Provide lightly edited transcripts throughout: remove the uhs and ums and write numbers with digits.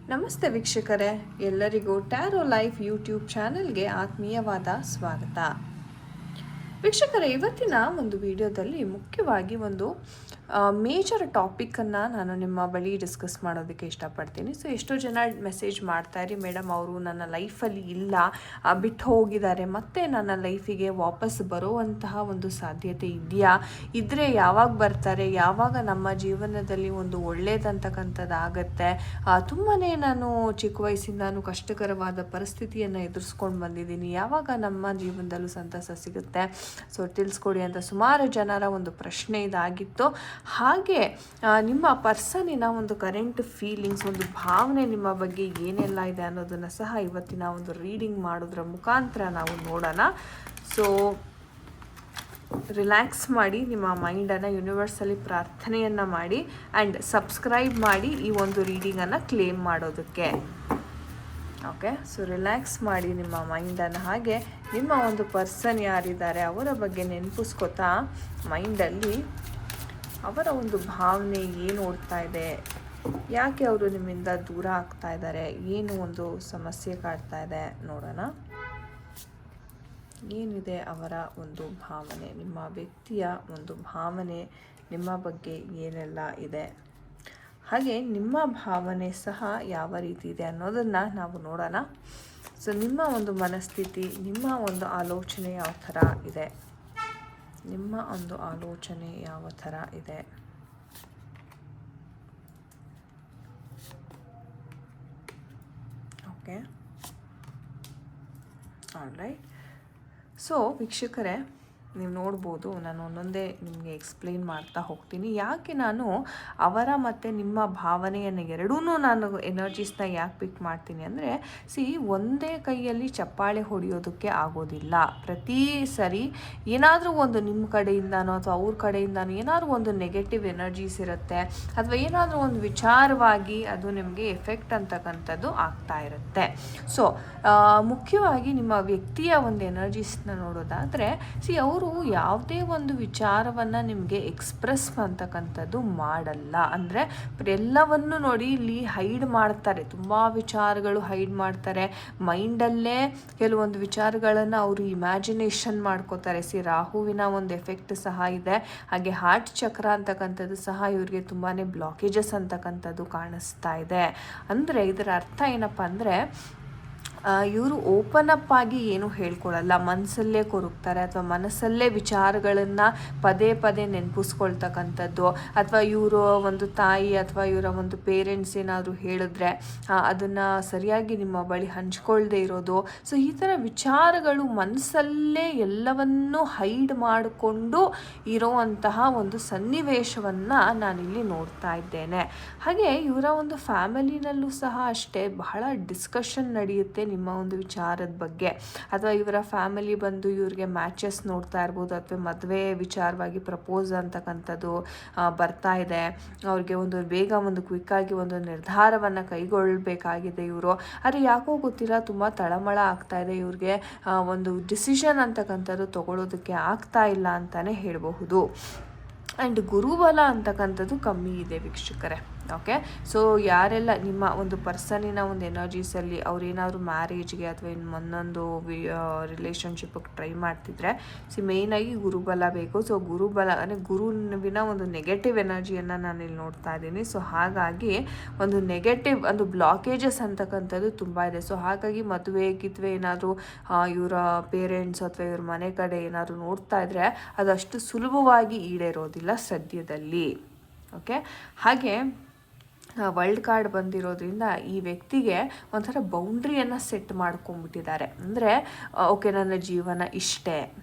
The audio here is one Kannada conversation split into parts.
ನಮಸ್ತೆ ವೀಕ್ಷಕರೇ, ಎಲ್ಲರಿಗೂ ಟ್ಯಾರೋ ಲೈಫ್ ಯೂಟ್ಯೂಬ್ ಚಾನೆಲ್ಗೆ ಆತ್ಮೀಯವಾದ ಸ್ವಾಗತ. ವೀಕ್ಷಕರೇ, ಇವತ್ತಿನ ಒಂದು ವಿಡಿಯೋದಲ್ಲಿ ಮುಖ್ಯವಾಗಿ ಒಂದು ಮೇಜರ್ ಟಾಪಿಕನ್ನು ನಾನು ನಿಮ್ಮ ಬಳಿ ಡಿಸ್ಕಸ್ ಮಾಡೋದಕ್ಕೆ ಇಷ್ಟಪಡ್ತೀನಿ. ಸೊ ಎಷ್ಟೋ ಜನ ಮೆಸೇಜ್ ಮಾಡ್ತಾಯಿರಿ, ಮೇಡಮ್ ಅವರು ನನ್ನ ಲೈಫಲ್ಲಿ ಇಲ್ಲ, ಬಿಟ್ಟು ಹೋಗಿದ್ದಾರೆ, ಮತ್ತು ನನ್ನ ಲೈಫಿಗೆ ವಾಪಸ್ ಬರುವಂತಹ ಒಂದು ಸಾಧ್ಯತೆ ಇದೆಯಾ, ಇದ್ದರೆ ಯಾವಾಗ ಬರ್ತಾರೆ, ಯಾವಾಗ ನಮ್ಮ ಜೀವನದಲ್ಲಿ ಒಂದು ಒಳ್ಳೇದಂತಕ್ಕಂಥದ್ದು ಆಗುತ್ತೆ. ತುಂಬಾ ನಾನು ಚಿಕ್ಕ ವಯಸ್ಸಿಂದಾನು ಕಷ್ಟಕರವಾದ ಪರಿಸ್ಥಿತಿಯನ್ನು ಎದುರಿಸ್ಕೊಂಡು ಬಂದಿದ್ದೀನಿ, ಯಾವಾಗ ನಮ್ಮ ಜೀವನದಲ್ಲೂ ಸಂತಸ ಸಿಗುತ್ತೆ, ಸೊ ತಿಳಿಸ್ಕೊಡಿ ಅಂತ ಸುಮಾರು ಜನರ ಒಂದು ಪ್ರಶ್ನೆ ಇದಾಗಿತ್ತು. ಹಾಗೆ ನಿಮ್ಮ ಪರ್ಸನಿನ ಒಂದು ಕರೆಂಟ್ ಫೀಲಿಂಗ್ಸ್, ಒಂದು ಭಾವನೆ ನಿಮ್ಮ ಬಗ್ಗೆ ಏನೆಲ್ಲ ಇದೆ ಅನ್ನೋದನ್ನು ಸಹ ಇವತ್ತಿನ ಒಂದು ರೀಡಿಂಗ್ ಮಾಡೋದ್ರ ಮುಖಾಂತರ ನಾವು ನೋಡೋಣ. ಸೊ ರಿಲ್ಯಾಕ್ಸ್ ಮಾಡಿ, ನಿಮ್ಮ ಮೈಂಡನ್ನು ಯೂನಿವರ್ಸಲ್ಲಿ ಪ್ರಾರ್ಥನೆಯನ್ನು ಮಾಡಿ ಆ್ಯಂಡ್ ಸಬ್ಸ್ಕ್ರೈಬ್ ಮಾಡಿ ಈ ಒಂದು ರೀಡಿಂಗನ್ನು ಕ್ಲೇಮ್ ಮಾಡೋದಕ್ಕೆ. ಓಕೆ, ಸೊ ರಿಲ್ಯಾಕ್ಸ್ ಮಾಡಿ ನಿಮ್ಮ ಮೈಂಡನ್ನು. ಹಾಗೆ ನಿಮ್ಮ ಒಂದು ಪರ್ಸನ್ ಯಾರಿದ್ದಾರೆ ಅವರ ಬಗ್ಗೆ ನೆನಪಿಸ್ಕೊತಾ ಮೈಂಡಲ್ಲಿ ಅವರ ಒಂದು ಭಾವನೆ ಏನು ಓಡ್ತಾ ಇದೆ, ಯಾಕೆ ಅವರು ನಿಮ್ಮಿಂದ ದೂರ ಆಗ್ತಾ ಇದ್ದಾರೆ, ಏನು ಒಂದು ಸಮಸ್ಯೆ ಕಾಡ್ತಾ ಇದೆ ನೋಡೋಣ. ಏನಿದೆ ಅವರ ಒಂದು ಭಾವನೆ, ನಿಮ್ಮ ವ್ಯಕ್ತಿಯ ಒಂದು ಭಾವನೆ ನಿಮ್ಮ ಬಗ್ಗೆ ಏನೆಲ್ಲ ಇದೆ, ಹಾಗೆ ನಿಮ್ಮ ಭಾವನೆ ಸಹ ಯಾವ ರೀತಿ ಇದೆ ಅನ್ನೋದನ್ನು ನಾವು ನೋಡೋಣ. ಸೊ ನಿಮ್ಮ ಒಂದು ಮನಸ್ಥಿತಿ, ನಿಮ್ಮ ಒಂದು ಆಲೋಚನೆ ಯಾವ ಥರ ಇದೆ, ನಿಮ್ಮ ಒಂದು ಆಲೋಚನೆ ಯಾವ ಥರ ಇದೆ. Okay, all right. ಸೊ ವೀಕ್ಷಕರೇ, ನೀವು ನೋಡ್ಬೋದು, ನಾನು ಒಂದೊಂದೇ ನಿಮಗೆ ಎಕ್ಸ್ಪ್ಲೇನ್ ಮಾಡ್ತಾ ಹೋಗ್ತೀನಿ. ಯಾಕೆ ನಾನು ಅವರ ಮತ್ತು ನಿಮ್ಮ ಭಾವನೆಯನ್ನು ಎರಡೂ ನಾನು ಎನರ್ಜೀಸ್ನ ಯಾಕೆ ಪಿಕ್ ಮಾಡ್ತೀನಿ ಅಂದರೆ, ಒಂದೇ ಕೈಯಲ್ಲಿ ಚಪ್ಪಾಳೆ ಹೊಡೆಯೋದಕ್ಕೆ ಆಗೋದಿಲ್ಲ. ಪ್ರತಿ ಸರಿ ಏನಾದರೂ ಒಂದು ನಿಮ್ಮ ಕಡೆಯಿಂದನೋ ಅಥವಾ ಅವ್ರ ಕಡೆಯಿಂದನೋ ಏನಾದರೂ ಒಂದು ನೆಗೆಟಿವ್ ಎನರ್ಜೀಸ್ ಇರುತ್ತೆ, ಅಥವಾ ಏನಾದರೂ ಒಂದು ವಿಚಾರವಾಗಿ ಅದು ನಿಮಗೆ ಎಫೆಕ್ಟ್ ಅಂತಕ್ಕಂಥದ್ದು ಆಗ್ತಾ ಇರುತ್ತೆ. ಸೊ ಮುಖ್ಯವಾಗಿ ನಿಮ್ಮ ವ್ಯಕ್ತಿಯ ಒಂದು ಎನರ್ಜೀಸ್ನ ನೋಡೋದಾದರೆ, ಅವರು ಯಾವುದೇ ಒಂದು ವಿಚಾರವನ್ನು ನಿಮಗೆ ಎಕ್ಸ್ಪ್ರೆಸ್ ಅಂತಕ್ಕಂಥದ್ದು ಮಾಡಲ್ಲ. ಅಂದರೆ ಎಲ್ಲವನ್ನು ನೋಡಿ ಇಲ್ಲಿ ಹೈಡ್ ಮಾಡ್ತಾರೆ, ತುಂಬ ವಿಚಾರಗಳು ಹೈಡ್ ಮಾಡ್ತಾರೆ. ಮೈಂಡಲ್ಲೇ ಕೆಲವೊಂದು ವಿಚಾರಗಳನ್ನು ಅವರು ಇಮ್ಯಾಜಿನೇಷನ್ ಮಾಡ್ಕೋತಾರೆ. ರಾಹುವಿನ ಒಂದು ಎಫೆಕ್ಟ್ ಸಹ ಇದೆ. ಹಾಗೆ ಹಾರ್ಟ್ ಚಕ್ರ ಅಂತಕ್ಕಂಥದ್ದು ಸಹ ಇವರಿಗೆ ತುಂಬಾ ಬ್ಲಾಕೇಜಸ್ ಅಂತಕ್ಕಂಥದ್ದು ಕಾಣಿಸ್ತಾ ಇದೆ. ಅಂದರೆ ಇದರ ಅರ್ಥ ಏನಪ್ಪ ಅಂದರೆ, ಇವರು ಓಪನ್ ಅಪ್ ಆಗಿ ಏನು ಹೇಳ್ಕೊಳ್ಳಲ್ಲ, ಮನಸ್ಸಲ್ಲೇ ಕೊರಗ್ತಾರೆ, ಅಥವಾ ಮನಸ್ಸಲ್ಲೇ ವಿಚಾರಗಳನ್ನು ಪದೇ ಪದೇ ನೆನಪಿಸ್ಕೊಳ್ತಕ್ಕಂಥದ್ದು, ಅಥವಾ ಇವರು ಒಂದು ತಾಯಿ ಅಥವಾ ಇವರ ಒಂದು ಪೇರೆಂಟ್ಸ್ ಏನಾದರೂ ಹೇಳಿದ್ರೆ ಅದನ್ನು ಸರಿಯಾಗಿ ನಿಮ್ಮ ಬಳಿ ಹಂಚ್ಕೊಳ್ದೇ ಇರೋದು. ಸೊ ಈ ಥರ ವಿಚಾರಗಳು ಮನಸ್ಸಲ್ಲೇ ಎಲ್ಲವನ್ನೂ ಹೈಡ್ ಮಾಡಿಕೊಂಡು ಇರೋವಂತಹ ಒಂದು ಸನ್ನಿವೇಶವನ್ನು ನಾನಿಲ್ಲಿ ನೋಡ್ತಾ ಇದ್ದೇನೆ. ಹಾಗೆ ಇವರ ಒಂದು ಫ್ಯಾಮಿಲಿನಲ್ಲೂ ಸಹ ಅಷ್ಟೇ ಬಹಳ ಡಿಸ್ಕಷನ್ ನಡೆಯುತ್ತೆ ನಿಮ್ಮ ಒಂದು ವಿಚಾರದ ಬಗ್ಗೆ. ಅಥವಾ ಇವರ ಫ್ಯಾಮಿಲಿ ಬಂದು ಇವ್ರಿಗೆ ಮ್ಯಾಚಸ್ ನೋಡ್ತಾ ಇರ್ಬೋದು, ಅಥವಾ ಮದುವೆ ವಿಚಾರವಾಗಿ ಪ್ರಪೋಸ್ ಅಂತಕ್ಕಂಥದ್ದು ಬರ್ತಾ ಇದೆ. ಅವ್ರಿಗೆ ಒಂದು ಬೇಗ ಒಂದು ಕ್ವಿಕ್ಕಾಗಿ ಒಂದು ನಿರ್ಧಾರವನ್ನು ಕೈಗೊಳ್ಳಬೇಕಾಗಿದೆ ಇವರು. ಆದರೆ ಯಾಕೋ ಗೊತ್ತಿಲ್ಲ, ತುಂಬ ತಳಮಳ ಆಗ್ತಾ ಇದೆ ಇವ್ರಿಗೆ, ಒಂದು ಡಿಸಿಷನ್ ಅಂತಕ್ಕಂಥದ್ದು ತಗೊಳ್ಳೋದಕ್ಕೆ ಆಗ್ತಾ ಇಲ್ಲ ಅಂತಲೇ ಹೇಳಬಹುದು. ಆ್ಯಂಡ್ ಗುರುಬಲ ಅಂತಕ್ಕಂಥದ್ದು ಕಮ್ಮಿ ಇದೆ ವೀಕ್ಷಕರೇ. ಓಕೆ, ಸೊ ಯಾರೆಲ್ಲ ನಿಮ್ಮ ಒಂದು ಪರ್ಸನಿನ ಒಂದು ಎನರ್ಜೀಸಲ್ಲಿ ಅವ್ರೇನಾದ್ರು ಮ್ಯಾರೇಜ್ಗೆ ಅಥವಾ ಇನ್ನೊಂದು ರಿಲೇಷನ್ಶಿಪ್ಗೆ ಟ್ರೈ ಮಾಡ್ತಿದ್ರೆ, ಮೇಯ್ನಾಗಿ ಗುರುಬಲ ಬೇಕು. ಸೊ ಗುರುಬಲ ಅಂದರೆ ಗುರುವಿನ ಒಂದು ನೆಗೆಟಿವ್ ಎನರ್ಜಿಯನ್ನು ನಾನಿಲ್ಲಿ ನೋಡ್ತಾ ಇದ್ದೀನಿ. ಸೊ ಹಾಗಾಗಿ ಒಂದು ನೆಗೆಟಿವ್ ಒಂದು ಬ್ಲಾಕೇಜಸ್ ಅಂತಕ್ಕಂಥದ್ದು ತುಂಬ ಇದೆ. ಸೊ ಹಾಗಾಗಿ ಮದುವೆ ಏನಾದರೂ ಇವರ ಪೇರೆಂಟ್ಸ್ ಅಥವಾ ಇವ್ರ ಮನೆ ಕಡೆ ಏನಾದರೂ ನೋಡ್ತಾ ಇದ್ರೆ ಅದಷ್ಟು ಸುಲಭವಾಗಿ ಈಡೇರೋದಿಲ್ಲ ಸದ್ಯದಲ್ಲಿ. ಓಕೆ, ಹಾಗೆ ವರ್ಲ್ಡ್ ಕಾರ್ಡ್ ಬಂದಿರೋದ್ರಿಂದ ಈ ವ್ಯಕ್ತಿಗೆ ಒಂಥರ ಬೌಂಡ್ರಿಯನ್ನು ಸೆಟ್ ಮಾಡ್ಕೊಂಡ್ಬಿಟ್ಟಿದ್ದಾರೆ. ಅಂದರೆ ಓಕೆ, ನನ್ನ ಜೀವನ ಇಷ್ಟೇ,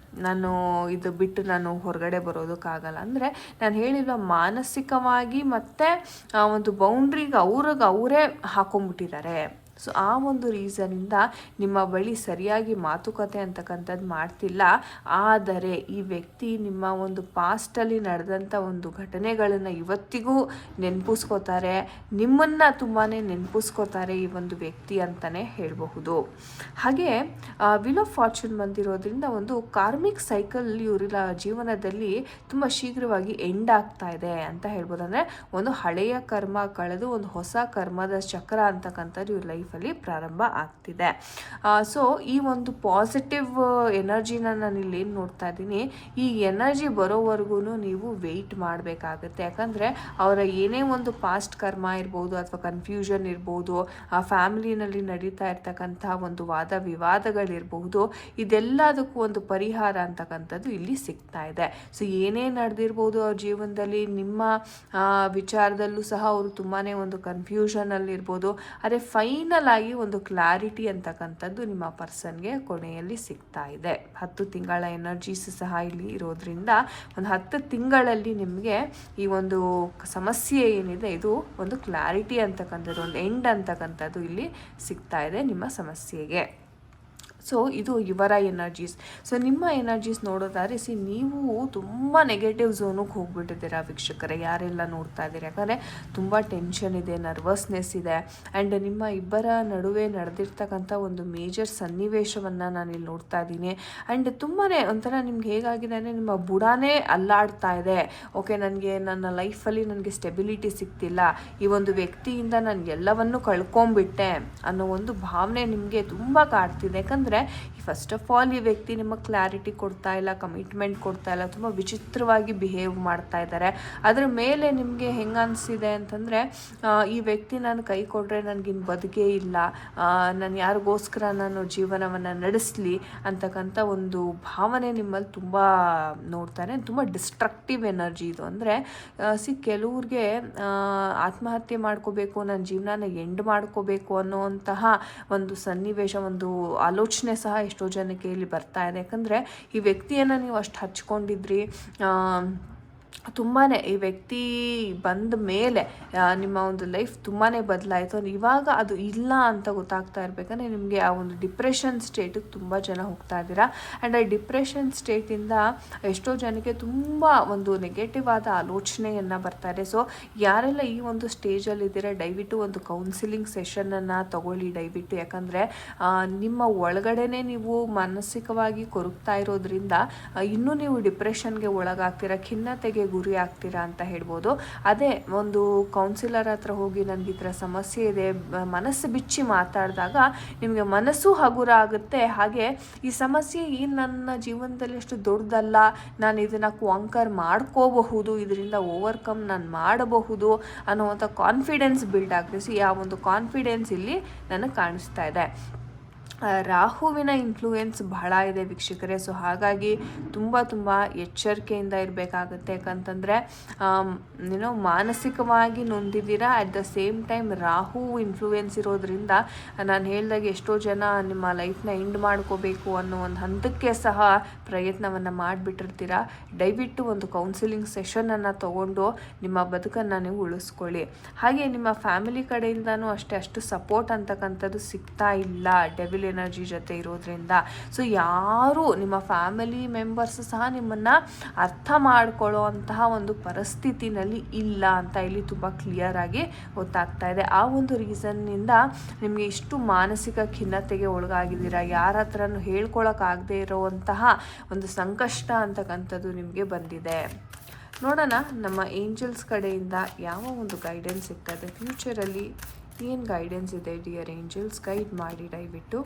ನಾನು ಇದು ಬಿಟ್ಟು ನಾನು ಹೊರಗಡೆ ಬರೋದಕ್ಕಾಗಲ್ಲ. ಅಂದರೆ ನಾನು ಹೇಳಿಲ್ವ, ಮಾನಸಿಕವಾಗಿ ಮತ್ತು ಒಂದು ಬೌಂಡ್ರಿಗೆ ಅವರೇ ಹಾಕೊಂಡ್ಬಿಟ್ಟಿದ್ದಾರೆ. ಸೊ ಆ ಒಂದು ರೀಸನಿಂದ ನಿಮ್ಮ ಬಳಿ ಸರಿಯಾಗಿ ಮಾತುಕತೆ ಅಂತಕ್ಕಂಥದ್ದು ಮಾಡ್ತಿಲ್ಲ. ಆದರೆ ಈ ವ್ಯಕ್ತಿ ನಿಮ್ಮ ಒಂದು ಪಾಸ್ಟಲ್ಲಿ ನಡೆದಂಥ ಒಂದು ಘಟನೆಗಳನ್ನು ಇವತ್ತಿಗೂ ನೆನಪಿಸ್ಕೋತಾರೆ, ನಿಮ್ಮನ್ನು ತುಂಬಾ ನೆನಪಿಸ್ಕೋತಾರೆ ಈ ಒಂದು ವ್ಯಕ್ತಿ ಅಂತಲೇ ಹೇಳಬಹುದು. ಹಾಗೆ ವೀಲ್ ಆಫ್ ಫಾರ್ಚೂನ್ ಬಂದಿರೋದ್ರಿಂದ ಒಂದು ಕಾರ್ಮಿಕ್ ಸೈಕಲ್ ಇವರ ಜೀವನದಲ್ಲಿ ತುಂಬ ಶೀಘ್ರವಾಗಿ ಎಂಡ್ ಆಗ್ತಾ ಇದೆ ಅಂತ ಹೇಳ್ಬೋದು. ಅಂದರೆ ಒಂದು ಹಳೆಯ ಕರ್ಮ ಕಳೆದು ಒಂದು ಹೊಸ ಕರ್ಮದ ಚಕ್ರ ಅಂತಕ್ಕಂಥದ್ದು ಇವ್ರ ಲೈಫಲ್ಲಿ ಪ್ರಾರಂಭ ಆಗ್ತಿದೆ. ಸೊ ಈ ಒಂದು ಪಾಸಿಟಿವ್ ಎನರ್ಜಿನ ನಾನು ಇಲ್ಲಿ ಏನು ನೋಡ್ತಾ ಇದ್ದೀನಿ, ಈ ಎನರ್ಜಿ ಬರೋವರೆಗೂ ನೀವು ವೆಯ್ಟ್ ಮಾಡಬೇಕಾಗತ್ತೆ. ಯಾಕಂದರೆ ಅವರ ಏನೇ ಒಂದು ಪಾಸ್ಟ್ ಕರ್ಮ ಇರ್ಬೋದು ಅಥವಾ ಕನ್ಫ್ಯೂಷನ್ ಇರ್ಬೋದು, ಆ ಫ್ಯಾಮಿಲಿನಲ್ಲಿ ನಡೀತಾ ಇರ್ತಕ್ಕಂಥ ಒಂದು ವಾದ ವಿವಾದಗಳಿರ್ಬಹುದು, ಇದೆಲ್ಲದಕ್ಕೂ ಒಂದು ಪರಿಹಾರ ಅಂತಕ್ಕಂಥದ್ದು ಇಲ್ಲಿ ಸಿಗ್ತಾ ಇದೆ. ಸೊ ಏನೇ ನಡೆದಿರ್ಬೋದು ಅವ್ರ ಜೀವನದಲ್ಲಿ, ನಿಮ್ಮ ವಿಚಾರದಲ್ಲೂ ಸಹ ಅವರು ತುಂಬಾ ಒಂದು ಕನ್ಫ್ಯೂಷನಲ್ಲಿರ್ಬೋದು, ಆದರೆ ಫೈನಲ್ ಆಗಿ ಒಂದು ಕ್ಲಾರಿಟಿ ಅಂತಕ್ಕಂಥದ್ದು ನಿಮ್ಮ ಪರ್ಸನ್ಗೆ ಕೊನೆಯಲ್ಲಿ ಸಿಗ್ತಾ ಇದೆ. 10 ತಿಂಗಳ ಎನರ್ಜೀಸ್ ಸಹ ಇಲ್ಲಿ ಇರೋದ್ರಿಂದ ಒಂದು 10 ತಿಂಗಳಲ್ಲಿ ನಿಮಗೆ ಈ ಒಂದು ಸಮಸ್ಯೆ ಏನಿದೆ ಇದು ಒಂದು ಕ್ಲಾರಿಟಿ ಅಂತಕ್ಕಂಥದ್ದು, ಒಂದು ಎಂಡ್ ಅಂತಕ್ಕಂಥದ್ದು ಇಲ್ಲಿ ಸಿಗ್ತಾ ಇದೆ ನಿಮ್ಮ ಸಮಸ್ಯೆಗೆ. ಸೊ ಇದು ಇವರ ಎನರ್ಜೀಸ್. ಸೊ ನಿಮ್ಮ ಎನರ್ಜೀಸ್ ನೋಡೋದಾದ್ರೆ ನೀವು ತುಂಬ ನೆಗೆಟಿವ್ ಝೋನಿಗೆ ಹೋಗ್ಬಿಟ್ಟಿದ್ದೀರಾ ವೀಕ್ಷಕರೇ, ಯಾರೆಲ್ಲ ನೋಡ್ತಾ ಇದ್ದೀರಿ. ಯಾಕಂದರೆ ತುಂಬ ಟೆನ್ಷನ್ ಇದೆ, ನರ್ವಸ್ನೆಸ್ ಇದೆ, ಆ್ಯಂಡ್ ನಿಮ್ಮ ಇಬ್ಬರ ನಡುವೆ ನಡೆದಿರ್ತಕ್ಕಂಥ ಒಂದು ಮೇಜರ್ ಸನ್ನಿವೇಶವನ್ನು ನಾನಿಲ್ಲಿ ನೋಡ್ತಾ ಇದ್ದೀನಿ. ಆ್ಯಂಡ್ ತುಂಬಾ ಒಂಥರ ನಿಮ್ಗೆ ಹೇಗಾಗಿದೆ ಅಂದರೆ ನಿಮ್ಮ ಬುಡಾನೇ ಅಲ್ಲಾಡ್ತಾ ಇದೆ. ಓಕೆ, ನನಗೆ ನನ್ನ ಲೈಫಲ್ಲಿ ನನಗೆ ಸ್ಟೆಬಿಲಿಟಿ ಸಿಗ್ತಿಲ್ಲ, ಈ ಒಂದು ವ್ಯಕ್ತಿಯಿಂದ ನಾನು ಎಲ್ಲವನ್ನೂ ಕಳ್ಕೊಂಬಿಟ್ಟೆ ಅನ್ನೋ ಒಂದು ಭಾವನೆ ನಿಮಗೆ ತುಂಬ ಕಾಡ್ತಿದೆ. ಯಾಕಂದರೆ ಫಸ್ಟ್ ಆಫ್ ಆಲ್ ಈ ವ್ಯಕ್ತಿ ನಿಮಗೆ ಕ್ಲಾರಿಟಿ ಕೊಡ್ತಾ ಇಲ್ಲ, ಕಮಿಟ್ಮೆಂಟ್ ಕೊಡ್ತಾ ಇಲ್ಲ, ತುಂಬ ವಿಚಿತ್ರವಾಗಿ ಬಿಹೇವ್ ಮಾಡ್ತಾ ಇದ್ದಾರೆ. ಅದರ ಮೇಲೆ ನಿಮಗೆ ಹೆಂಗೆ ಅನಿಸಿದೆ ಅಂತಂದರೆ, ಈ ವ್ಯಕ್ತಿ ನಾನು ಕೈ ಕೊಟ್ಟರೆ ನನಗಿನ್ನು ಬದುಕೇ ಇಲ್ಲ, ನಾನು ಯಾರಿಗೋಸ್ಕರ ನಾನು ಜೀವನವನ್ನು ನಡೆಸಲಿ ಅಂತಕ್ಕಂಥ ಒಂದು ಭಾವನೆ ನಿಮ್ಮಲ್ಲಿ ತುಂಬ ನೋಡ್ತಾರೆ. ತುಂಬ ಡಿಸ್ಟ್ರಕ್ಟಿವ್ ಎನರ್ಜಿ ಇದು. ಅಂದರೆ ಕೆಲವ್ರಿಗೆ ಆತ್ಮಹತ್ಯೆ ಮಾಡ್ಕೋಬೇಕು, ನನ್ನ ಜೀವನನ ಎಂಡ್ ಮಾಡ್ಕೋಬೇಕು ಅನ್ನೋವಂತಹ ಒಂದು ಸನ್ನಿವೇಶ, ಒಂದು ಆಲೋಚನೆ ಸಹ ಎಷ್ಟೋ ಜನಕ್ಕೆ ಇಲ್ಲಿ ಬರ್ತಾ ಇದೆ. ಯಾಕಂದರೆ ಈ ವ್ಯಕ್ತಿಯನ್ನು ನೀವು ಅಷ್ಟು ಹಚ್ಕೊಂಡಿದ್ರಿ, ತುಂಬಾ ಈ ವ್ಯಕ್ತಿ ಬಂದ ಮೇಲೆ ನಿಮ್ಮ ಒಂದು ಲೈಫ್ ತುಂಬಾ ಬದಲಾಯಿತು. ಇವಾಗ ಅದು ಇಲ್ಲ ಅಂತ ಗೊತ್ತಾಗ್ತಾ ಇರಬೇಕಂದ್ರೆ ನಿಮಗೆ ಆ ಒಂದು ಡಿಪ್ರೆಷನ್ ಸ್ಟೇಟಿಗೆ ತುಂಬ ಜನ ಹೋಗ್ತಾ ಇದ್ದೀರಾ. ಆ್ಯಂಡ್ ಆ ಡಿಪ್ರೆಷನ್ ಸ್ಟೇಟಿಂದ ಎಷ್ಟೋ ಜನಕ್ಕೆ ತುಂಬ ಒಂದು ನೆಗೆಟಿವ್ ಆದ ಆಲೋಚನೆಯನ್ನು ಬರ್ತಾರೆ. ಸೊ ಯಾರೆಲ್ಲ ಈ ಒಂದು ಸ್ಟೇಜಲ್ಲಿದ್ದೀರಾ, ದಯವಿಟ್ಟು ಒಂದು ಕೌನ್ಸಿಲಿಂಗ್ ಸೆಷನನ್ನು ತಗೊಳ್ಳಿ ದಯವಿಟ್ಟು. ಯಾಕಂದರೆ ನಿಮ್ಮ ಒಳಗಡೆನೇ ನೀವು ಮಾನಸಿಕವಾಗಿ ಕೊರಗ್ತಾ ಇರೋದ್ರಿಂದ ಇನ್ನೂ ನೀವು ಡಿಪ್ರೆಷನ್ಗೆ ಒಳಗಾಗ್ತೀರಾ, ಖಿನ್ನತೆಗೆ ಗುರಿ ಆಗ್ತೀರಾ ಅಂತ ಹೇಳ್ಬೋದು. ಅದೇ ಒಂದು ಕೌನ್ಸಿಲರ್ ಹತ್ರ ಹೋಗಿ ನನಗೆ ಈ ಥರ ಸಮಸ್ಯೆ ಇದೆ, ಮನಸ್ಸು ಬಿಚ್ಚಿ ಮಾತಾಡಿದಾಗ ನಿಮಗೆ ಮನಸ್ಸು ಹಗುರ ಆಗುತ್ತೆ. ಹಾಗೆ ಈ ಸಮಸ್ಯೆ ಏನು ನನ್ನ ಜೀವನದಲ್ಲಿ ಅಷ್ಟು ದೊಡ್ಡದಲ್ಲ, ನಾನು ಇದನ್ನು ಕಾಂಕರ್ ಮಾಡ್ಕೋಬಹುದು, ಇದರಿಂದ ಓವರ್ಕಮ್ ನಾನು ಮಾಡಬಹುದು ಅನ್ನೋವಂಥ ಕಾನ್ಫಿಡೆನ್ಸ್ ಬಿಲ್ಡ್ ಆಗುತ್ತೆ. ಸೊ ಆ ಒಂದು ಕಾನ್ಫಿಡೆನ್ಸ್ ಇಲ್ಲಿ ನನಗೆ ಕಾಣಿಸ್ತಾ ಇದೆ. ರಾಹುವಿನ ಇನ್ಫ್ಲೂಯೆನ್ಸ್ ಬಹಳ ಇದೆ ವೀಕ್ಷಕರೇ. ಸೊ ಹಾಗಾಗಿ ತುಂಬ ಎಚ್ಚರಿಕೆಯಿಂದ ಇರಬೇಕಾಗುತ್ತೆ. ಯಾಕಂತಂದರೆ ಮಾನಸಿಕವಾಗಿ ನೊಂದಿದ್ದೀರಾ, at the same time Rahu influence ಇರೋದ್ರಿಂದ ನಾನು ಹೇಳಿದಾಗ ಎಷ್ಟೋ ಜನ ನಿಮ್ಮ ಲೈಫ್ನ ಎಂಡ್ ಮಾಡ್ಕೋಬೇಕು ಅನ್ನೋ ಒಂದು ಹಂತಕ್ಕೆ ಸಹ ಪ್ರಯತ್ನವನ್ನು ಮಾಡಿಬಿಟ್ಟಿರ್ತೀರ. ದಯವಿಟ್ಟು ಒಂದು ಕೌನ್ಸಿಲಿಂಗ್ ಸೆಷನನ್ನು ತೊಗೊಂಡು ನಿಮ್ಮ ಬದುಕನ್ನು ನೀವು ಉಳಿಸ್ಕೊಳ್ಳಿ. ಹಾಗೆ ನಿಮ್ಮ ಫ್ಯಾಮಿಲಿ ಕಡೆಯಿಂದನೂ ಅಷ್ಟು ಸಪೋರ್ಟ್ ಅಂತಕ್ಕಂಥದ್ದು ಸಿಗ್ತಾ ಇಲ್ಲ ಡೆವಿಲ್ ಎನರ್ಜಿ ಜೊತೆ ಇರೋದ್ರಿಂದ. ಸೊ ಯಾರು ನಿಮ್ಮ ಫ್ಯಾಮಿಲಿ ಮೆಂಬರ್ಸ್ ಸಹ ನಿಮ್ಮನ್ನು ಅರ್ಥ ಮಾಡ್ಕೊಳ್ಳೋ ಅಂತಹ ಒಂದು ಪರಿಸ್ಥಿತಿನಲ್ಲಿ ಇಲ್ಲ ಅಂತ ಇಲ್ಲಿ ತುಂಬ ಕ್ಲಿಯರ್ ಆಗಿ ಗೊತ್ತಾಗ್ತಾ ಇದೆ. ಆ ಒಂದು ರೀಸನ್ನಿಂದ ನಿಮಗೆ ಇಷ್ಟು ಮಾನಸಿಕ ಖಿನ್ನತೆಗೆ ಒಳಗಾಗಿದ್ದೀರಾ, ಯಾರ ಹತ್ರನೂ ಹೇಳ್ಕೊಳಕ್ಕಾಗದೇ ಇರೋವಂತಹ ಒಂದು ಸಂಕಷ್ಟ ಅಂತಕ್ಕಂಥದ್ದು ನಿಮಗೆ ಬಂದಿದೆ. ನೋಡೋಣ ನಮ್ಮ ಏಂಜಲ್ಸ್ ಕಡೆಯಿಂದ ಯಾವ ಒಂದು ಗೈಡೆನ್ಸ್ ಸಿಗ್ತದೆ, ಫ್ಯೂಚರಲ್ಲಿ ಏನು ಗೈಡೆನ್ಸ್ ಇದೆ ಡಿಯರ್ ಏಂಜಲ್ಸ್, ಗೈಡ್ ಮಾಡಿ ದಯವಿಟ್ಟು.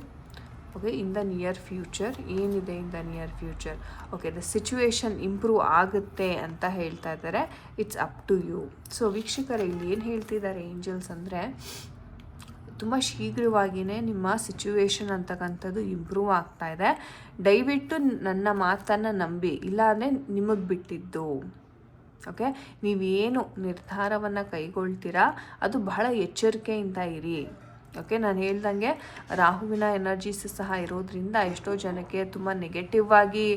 Okay, in the near future ಏನಿದೆ in the near future. Okay, the situation improve ಆಗುತ್ತೆ ಅಂತ ಹೇಳ್ತಾ ಇದ್ದಾರೆ. It's up to you. So ವೀಕ್ಷಕರೇ, ಇಲ್ಲಿ ಏನು ಹೇಳ್ತಿದ್ದಾರೆ ಏಂಜಲ್ಸ್ ಅಂದರೆ, ತುಂಬ ಶೀಘ್ರವಾಗಿಯೇ ನಿಮ್ಮ ಸಿಚುವೇಶನ್ ಅಂತಕ್ಕಂಥದ್ದು ಇಂಪ್ರೂವ್ ಆಗ್ತಾ ಇದೆ. ದಯವಿಟ್ಟು ನನ್ನ ಮಾತನ್ನು ನಂಬಿ, ಇಲ್ಲಾಂದರೆ ನಿಮಗೆ ಬಿಟ್ಟಿದ್ದು. ಓಕೆ, ನೀವೇನು ನಿರ್ಧಾರವನ್ನು ಕೈಗೊಳ್ತೀರಾ ಅದು ಬಹಳ ಎಚ್ಚರಿಕೆಯಿಂದ ಇರಿ. ಓಕೆ, ನಾನು ಹೇಳ್ದಂಗೆ ರಾಹುವಿನ ಎನರ್ಜೀಸ್ ಸಹ ಇರೋದ್ರಿಂದ ಎಷ್ಟೋ ಜನಕ್ಕೆ ತುಂಬ ನೆಗೆಟಿವ್ ಆಗಿ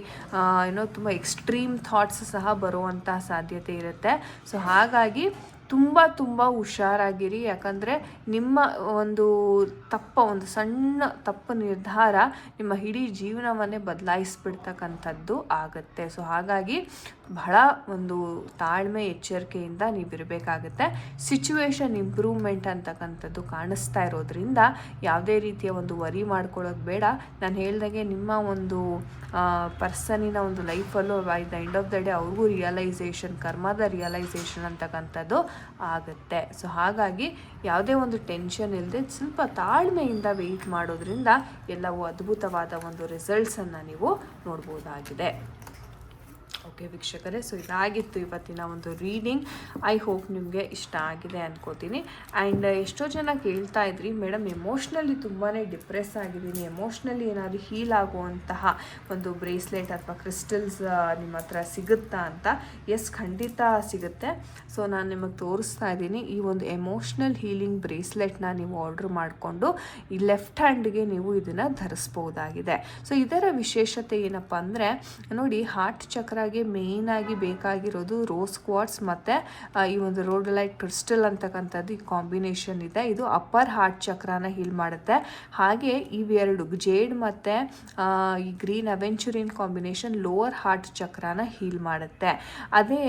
ತುಂಬ ಎಕ್ಸ್ಟ್ರೀಮ್ ಥಾಟ್ಸ್ ಸಹ ಬರುವಂಥ ಸಾಧ್ಯತೆ ಇರುತ್ತೆ. ಸೊ ಹಾಗಾಗಿ ತುಂಬ ಹುಷಾರಾಗಿರಿ. ಯಾಕಂದರೆ ನಿಮ್ಮ ಒಂದು ಒಂದು ಸಣ್ಣ ತಪ್ಪು ನಿರ್ಧಾರ ನಿಮ್ಮ ಇಡೀ ಜೀವನವನ್ನೇ ಬದಲಾಯಿಸ್ಬಿಡ್ತಕ್ಕಂಥದ್ದು ಆಗುತ್ತೆ. ಸೊ ಹಾಗಾಗಿ ಬಹಳ ಒಂದು ತಾಳ್ಮೆ ಎಚ್ಚರಿಕೆಯಿಂದ ನೀವಿರಬೇಕಾಗುತ್ತೆ. ಸಿಚುವೇಶನ್ ಇಂಪ್ರೂವ್ಮೆಂಟ್ ಅಂತಕ್ಕಂಥದ್ದು ಕಾಣಿಸ್ತಾ ಇರೋದ್ರಿಂದ ಯಾವುದೇ ರೀತಿಯ ಒಂದು ವರಿ ಮಾಡ್ಕೊಳ್ಳೋದು ಬೇಡ. ನಾನು ಹೇಳ್ದಾಗೆ ನಿಮ್ಮ ಒಂದು ಪರ್ಸನಿನ ಒಂದು ಲೈಫಲ್ಲೂ by the end of the day ಅವ್ರಿಗೂ ರಿಯಲೈಸೇಷನ್, ಕರ್ಮದ ರಿಯಲೈಸೇಷನ್ ಅಂತಕ್ಕಂಥದ್ದು ಆಗುತ್ತೆ. ಸೊ ಹಾಗಾಗಿ ಯಾವುದೇ ಒಂದು ಟೆನ್ಷನ್ ಇಲ್ಲದೆ ಸ್ವಲ್ಪ ತಾಳ್ಮೆಯಿಂದ ವೆಯ್ಟ್ ಮಾಡೋದ್ರಿಂದ ಎಲ್ಲವೂ ಅದ್ಭುತವಾದ ಒಂದು ರಿಸಲ್ಟ್ಸನ್ನು ನೀವು ನೋಡ್ಬೋದಾಗಿದೆ. ಓಕೆ ವೀಕ್ಷಕರೇ, ಸೊ ಇದಾಗಿತ್ತು ಇವತ್ತಿನ ಒಂದು ರೀಡಿಂಗ್. ಐ ಹೋಪ್ ನಿಮಗೆ ಇಷ್ಟ ಆಗಿದೆ ಅನ್ಕೋತೀನಿ. ಆ್ಯಂಡ್ ಎಷ್ಟೋ ಜನ ಕೇಳ್ತಾ ಇದ್ರಿ, ಮೇಡಮ್ ಎಮೋಷ್ನಲಿ ತುಂಬಾ ಡಿಪ್ರೆಸ್ ಆಗಿದ್ದೀನಿ, ಎಮೋಷ್ನಲಿ ಏನಾದರೂ ಹೀಲ್ ಆಗುವಂತಹ ಒಂದು ಬ್ರೇಸ್ಲೆಟ್ ಅಥವಾ ಕ್ರಿಸ್ಟಲ್ಸ್ ನಿಮ್ಮ ಹತ್ರ ಸಿಗುತ್ತಾ ಅಂತ. ಎಸ್, ಖಂಡಿತ ಸಿಗುತ್ತೆ. ಸೊ ನಾನು ನಿಮಗೆ ತೋರಿಸ್ತಾ ಇದ್ದೀನಿ. ಈ ಒಂದು ಎಮೋಷ್ನಲ್ ಹೀಲಿಂಗ್ ಬ್ರೇಸ್ಲೆಟ್ನ ನೀವು ಆರ್ಡ್ರ್ ಮಾಡಿಕೊಂಡು ಈ ಲೆಫ್ಟ್ ಹ್ಯಾಂಡ್ಗೆ ನೀವು ಇದನ್ನು ಧರಿಸ್ಬೋದಾಗಿದೆ. ಸೊ ಇದರ ವಿಶೇಷತೆ ಏನಪ್ಪ ಅಂದರೆ, ನೋಡಿ, ಹಾರ್ಟ್ ಚಕ್ರಾಗೆ ಮೇನ್ ಆಗಿ ಬೇಕಾಗಿರೋದು ರೋಸ್ ಕ್ವಾರ್ಟ್ಸ್ ಮತ್ತು ಈ ಒಂದು ರೋಡಲೈಟ್ ಕ್ರಿಸ್ಟಲ್ ಅಂತಕ್ಕಂಥದ್ದು ಈ ಕಾಂಬಿನೇಷನ್ ಇದೆ. ಇದು ಅಪ್ಪರ್ ಹಾರ್ಟ್ ಚಕ್ರನ ಹೀಲ್ ಮಾಡುತ್ತೆ. ಹಾಗೆ ಇವೆರಡು ಜೇಡ್ ಮತ್ತು ಈ green aventurine combination lower heart ಚಕ್ರನ ಹೀಲ್ ಮಾಡುತ್ತೆ. ಅದೇ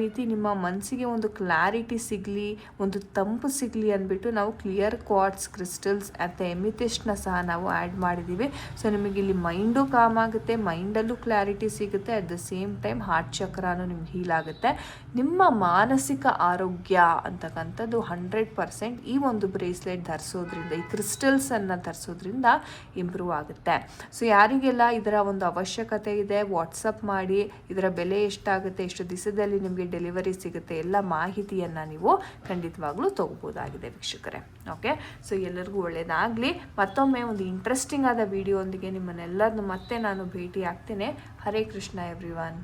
ರೀತಿ ನಿಮ್ಮ ಮನಸ್ಸಿಗೆ ಒಂದು ಕ್ಲಾರಿಟಿ ಸಿಗಲಿ, ಒಂದು ತಂಪು ಸಿಗಲಿ ಅಂದ್ಬಿಟ್ಟು ನಾವು ಕ್ಲಿಯರ್ ಕ್ವಾರ್ಟ್ಸ್ ಕ್ರಿಸ್ಟಲ್ಸ್ ಮತ್ತು ಎಮಿಥಿಸ್ಟ್ನ ಸಹ ನಾವು ಆ್ಯಡ್ ಮಾಡಿದ್ದೀವಿ. ಸೊ ನಿಮಗೆ ಇಲ್ಲಿ ಮೈಂಡು ಕಾಮ್ ಆಗುತ್ತೆ, ಮೈಂಡಲ್ಲೂ ಕ್ಲಾರಿಟಿ ಸಿಗುತ್ತೆ. At the same time heart ಚಕ್ರನೂ ನಿಮ್ಗೆ ಹೀಲ್ ಆಗುತ್ತೆ. ನಿಮ್ಮ ಮಾನಸಿಕ ಆರೋಗ್ಯ ಅಂತಕ್ಕಂಥದ್ದು 100% ಈ ಒಂದು ಬ್ರೇಸ್ಲೆಟ್ ಧರಿಸೋದ್ರಿಂದ, ಈ ಕ್ರಿಸ್ಟಲ್ಸನ್ನು ಧರಿಸೋದ್ರಿಂದ ಇಂಪ್ರೂವ್ ಆಗುತ್ತೆ. ಸೊ ಯಾರಿಗೆಲ್ಲ ಇದರ ಒಂದು ಅವಶ್ಯಕತೆ ಇದೆ, ವಾಟ್ಸಪ್ ಮಾಡಿ. ಇದರ ಬೆಲೆ ಎಷ್ಟಾಗುತ್ತೆ, ಎಷ್ಟು ದಿವಸದಲ್ಲಿ ನಿಮಗೆ ಡೆಲಿವರಿ ಸಿಗುತ್ತೆ, ಎಲ್ಲ ಮಾಹಿತಿಯನ್ನು ನೀವು ಖಂಡಿತವಾಗ್ಲೂ ತಗೋಬೋದಾಗಿದೆ ವೀಕ್ಷಕರೇ. ಓಕೆ, ಸೊ ಎಲ್ಲರಿಗೂ ಒಳ್ಳೆಯದಾಗಲಿ. ಮತ್ತೊಮ್ಮೆ ಒಂದು ಇಂಟ್ರೆಸ್ಟಿಂಗ್ ಆದ ವಿಡಿಯೋ ಒಂದಿಗೆ ನಿಮ್ಮನ್ನೆಲ್ಲರನ್ನು ಮತ್ತೆ ನಾನು ಭೇಟಿ ಆಗ್ತೇನೆ. ಹರೇ ಕೃಷ್ಣ ಎವ್ರಿವನ್.